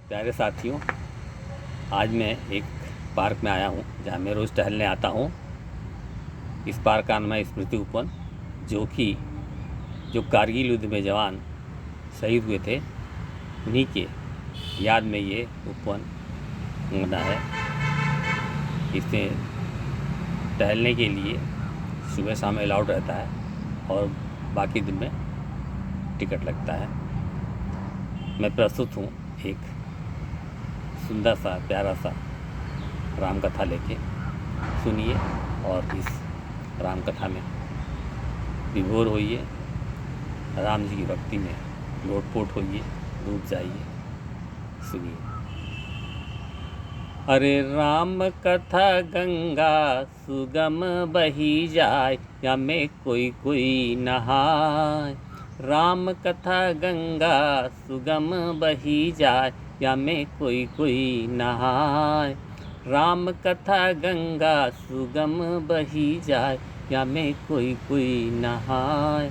प्यारे साथियों, आज मैं एक पार्क में आया हूँ जहाँ मैं रोज़ टहलने आता हूँ। इस पार्क का नाम है स्मृति उपवन, जो कारगिल युद्ध में जवान शहीद हुए थे, उन्हीं के याद में ये उपवन बना है। इसमें टहलने के लिए सुबह शाम अलाउड रहता है और बाकी दिन में टिकट लगता है। मैं प्रस्तुत हूँ एक सुंदर सा प्यारा सा राम कथा लेके। सुनिए और इस राम कथा में विभोर होइए, राम जी की भक्ति में लोटपोट होइए, डूब जाइए। सुनिए। अरे राम कथा गंगा सुगम बही जाए, या में कोई कोई नहाय। राम कथा गंगा सुगम बही जाए, या में कोई कोई नहाय। राम कथा गंगा सुगम बही जाए, या में कोई कोई नहाय।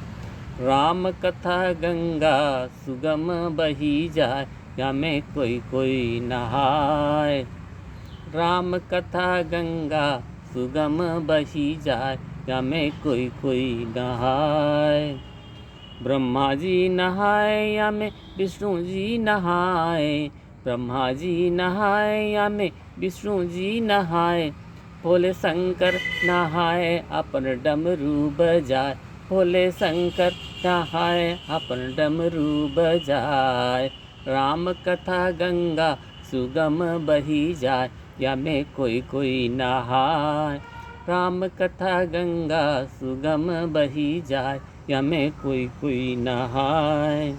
राम कथा गंगा सुगम बही जाए, या में कोई कोई नहाय। राम कथा गंगा सुगम बही जाए, या में कोई कोई नहाय। ब्रह्मा जी नहाए, या में विष्णु जी नहाए। ब्रह्मा जी नहाए, या में विष्णु जी नहाए। भोले शंकर नहाए, अपन डमरू बजाए। भोले शंकर नहाए, अपन डमरू बजाए। राम कथा गंगा सुगम बही जाए, या में कोई कोई नहाय। राम कथा गंगा सुगम बही जाए, या में कोई कोई नहाय।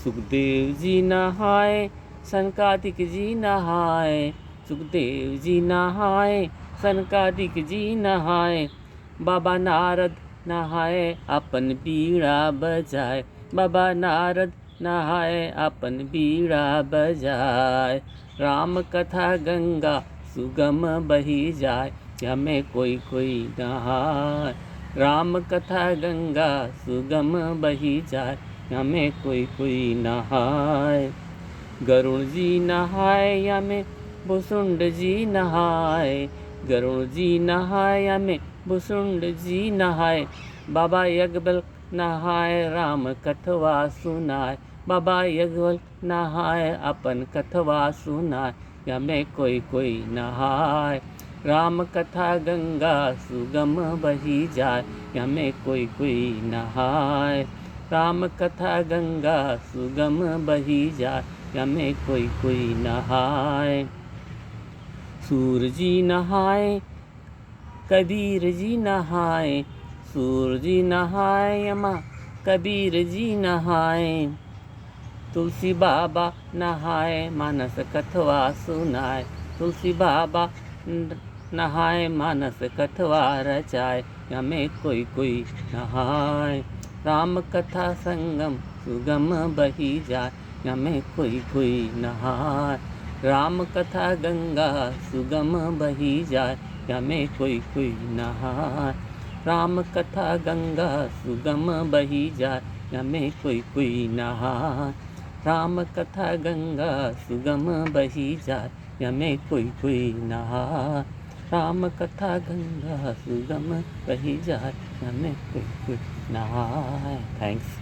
सुखदेव जी नहाए, सनकादिक जी नहाए। सुखदेव जी नहाए, सनकादिक जी नहाए। बाबा नारद नहाए, अपन बीड़ा बजाए। बाबा नारद नहाए, अपन बीड़ा बजाए। राम कथा गंगा सुगम बही जाए, या में कोई कोई नहाय। राम कथा गंगा सुगम बही जाए, या में कोई कोई नहाय। गरुण जी नहाए, या में भुसुंड जी नहाए। गरुण जी नहाए, या में भुसुंड जी नहाए। बाबा यज्ञबल नहाए, राम कथवा सुनाए। बाबा यज्ञबल नहाए, अपन कथवा सुनाए, या में कोई कोई नहाय। राम कथा गंगा सुगम बही जाए, या में कोई कोई नहाय। राम कथा गंगा सुगम बही जाए, या में कोई कोई नहाय। सूर जी नहाए, कबीर जी नहाए। सूर जी नहाए, यमा कबीर जी नहाए। तुलसी बाबा नहाए, मानस कथवा सुनाए। तुलसी बाबा नहाए, मानस कथवा रचाए, या में कोई कोई नहाय। राम कथा संगम सुगम बही जाए, या में कोई कोई नहाय। राम कथा गंगा सुगम बही जाए, या में कोई कोई नहाय। राम कथा गंगा सुगम बही जाए, या में कोई कोई नहाय। राम कथा गंगा सुगम बही जाए, या में कोई कोई नहाय। राम कथा गंगा सुगम बही जाए, या में कोई कोई नहाय। थैंक्स।